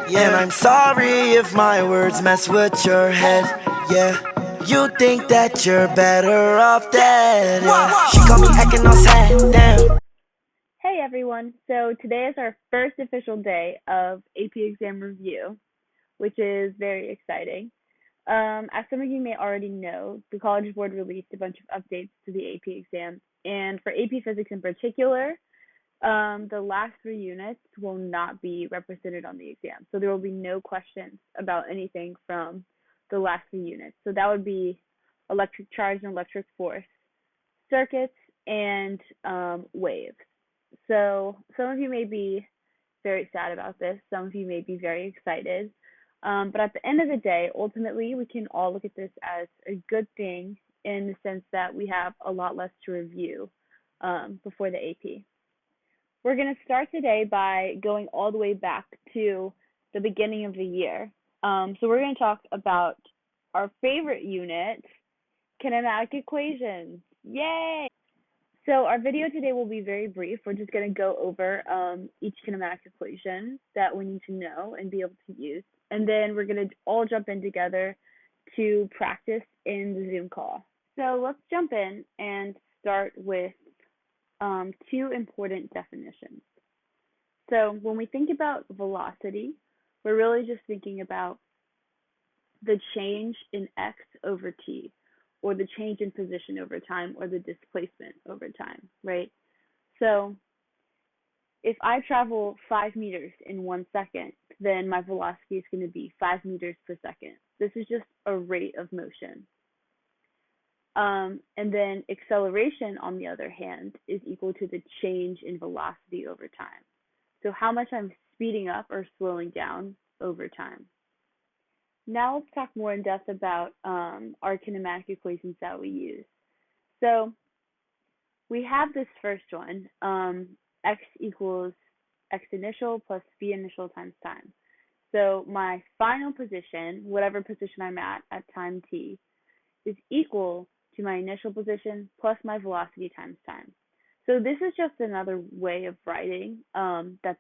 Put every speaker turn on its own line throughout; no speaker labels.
And I'm sorry if my words mess with your head. Yeah, you think that you're better off dead. Yeah. She called me acting all sad, damn.
Hey everyone, so today is our first official day of AP exam review, which is very exciting. As some of you may already know, the College Board released a bunch of updates to the AP exam, and for AP Physics in particular, the last three units will not be represented on the exam. So there will be no questions about anything from the last three units. So that would be electric charge and electric force, circuits, and waves. So some of you may be very sad about this. Some of you may be very excited. But at the end of the day, ultimately, we can all look at this as a good thing in the sense that we have a lot less to review before the AP. We're going to start today by going all the way back to the beginning of the year. So we're going to talk about our favorite unit, kinematic equations. Yay! So our video today will be very brief. We're just going to go over each kinematic equation that we need to know and be able to use. And then we're going to all jump in together to practice in the Zoom call. So let's jump in and start with two important definitions. So when we think about velocity, we're really just thinking about the change in x over t, or the change in position over time, or the displacement over time, right? So if I travel 5 meters in 1 second, then my velocity is going to be 5 meters per second. This is just a rate of motion. And then acceleration, on the other hand, is equal to the change in velocity over time. So how much I'm speeding up or slowing down over time. Now let's talk more in depth about our kinematic equations that we use. So we have this first one, x equals x initial plus v initial times time. So my final position, whatever position I'm at time t, is equal to my initial position plus my velocity times time. So this is just another way of writing that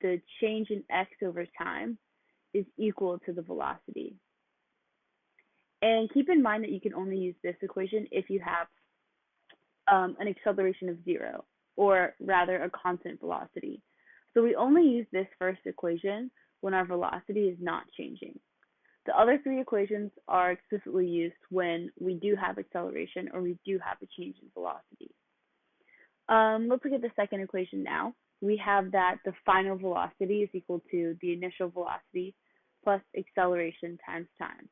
the change in x over time is equal to the velocity. And keep in mind that you can only use this equation if you have an acceleration of zero, or rather a constant velocity. So we only use this first equation when our velocity is not changing. The other three equations are explicitly used when we do have acceleration or we do have a change in velocity. Let's look at the second equation now. We have that the final velocity is equal to the initial velocity plus acceleration times time.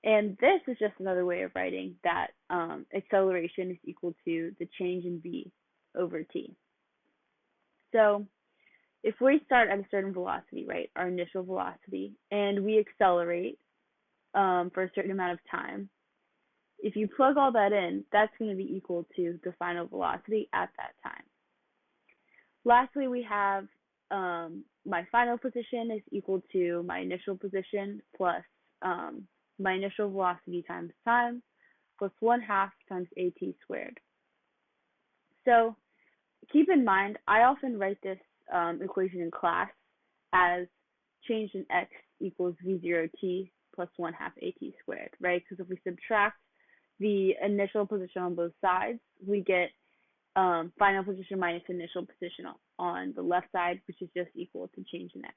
And this is just another way of writing that acceleration is equal to the change in v over t. So if we start at a certain velocity, right, our initial velocity, and we accelerate for a certain amount of time, if you plug all that in, that's going to be equal to the final velocity at that time. Lastly, we have my final position is equal to my initial position plus my initial velocity times time plus 1/2 times at squared. So keep in mind, I often write this equation in class as change in x equals v0t plus 1/2 at squared, right? Because if we subtract the initial position on both sides, we get final position minus initial position on the left side, which is just equal to change in x.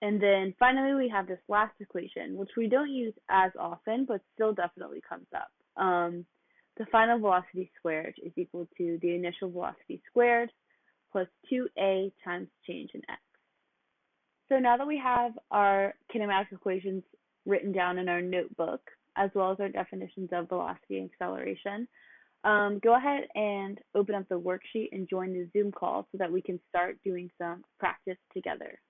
And then finally, we have this last equation, which we don't use as often, but still definitely comes up. The final velocity squared is equal to the initial velocity squared plus 2a times change in x. So now that we have our kinematic equations written down in our notebook, as well as our definitions of velocity and acceleration, go ahead and open up the worksheet and join the Zoom call so that we can start doing some practice together.